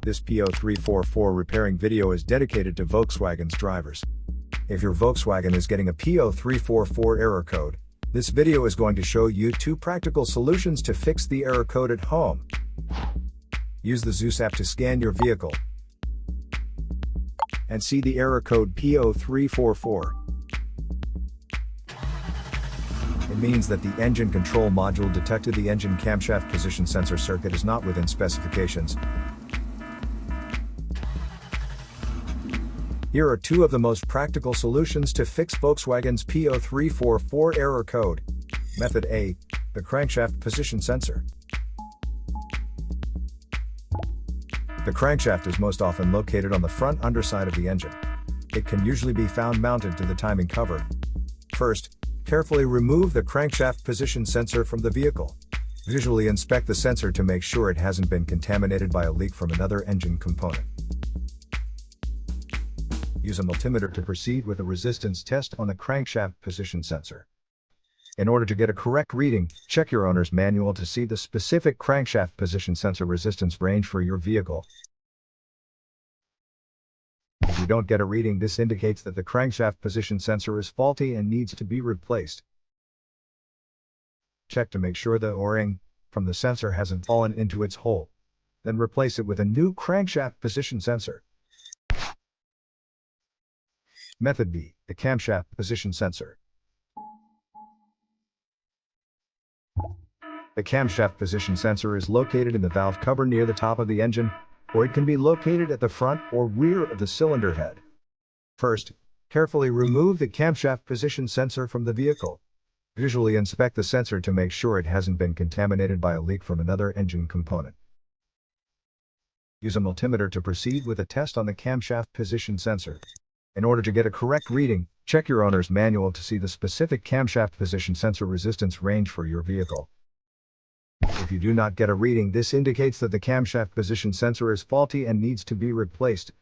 This P0344 repairing video is dedicated to Volkswagen's drivers. If your Volkswagen is getting a P0344 error code, this video is going to show you 2 practical solutions to fix the error code at home. Use the Zeus app to scan your vehicle and see the error code P0344. It means that the engine control module detected the engine camshaft position sensor circuit is not within specifications. Here are 2 of the most practical solutions to fix Volkswagen's P0344 error code. Method A, the crankshaft position sensor. The crankshaft is most often located on the front underside of the engine. It can usually be found mounted to the timing cover. First, carefully remove the crankshaft position sensor from the vehicle. Visually inspect the sensor to make sure it hasn't been contaminated by a leak from another engine component. Use a multimeter to proceed with a resistance test on the crankshaft position sensor. In order to get a correct reading, check your owner's manual to see the specific crankshaft position sensor resistance range for your vehicle. If you don't get a reading, this indicates that the crankshaft position sensor is faulty and needs to be replaced. Check to make sure the O-ring from the sensor hasn't fallen into its hole. Then replace it with a new crankshaft position sensor. Method B, the camshaft position sensor. The camshaft position sensor is located in the valve cover near the top of the engine, or it can be located at the front or rear of the cylinder head. First, carefully remove the camshaft position sensor from the vehicle. Visually inspect the sensor to make sure it hasn't been contaminated by a leak from another engine component. Use a multimeter to proceed with a test on the camshaft position sensor. In order to get a correct reading, check your owner's manual to see the specific camshaft position sensor resistance range for your vehicle. If you do not get a reading, this indicates that the camshaft position sensor is faulty and needs to be replaced.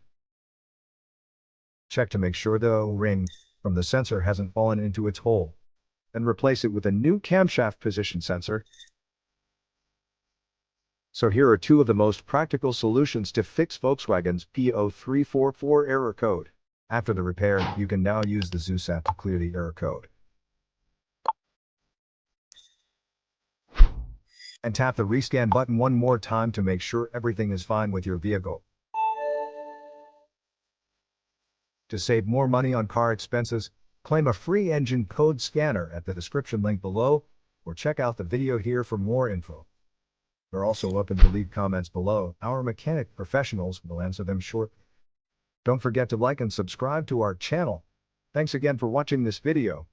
Check to make sure the O-ring from the sensor hasn't fallen into its hole. Then replace it with a new camshaft position sensor. So here are 2 of the most practical solutions to fix Volkswagen's P0344 error code. After the repair, you can now use the Zeus app to clear the error code. And tap the rescan button one more time to make sure everything is fine with your vehicle. To save more money on car expenses, claim a free engine code scanner at the description link below, or check out the video here for more info. You're also open to leave comments below. Our mechanic professionals will answer them shortly. Don't forget to like and subscribe to our channel. Thanks again for watching this video.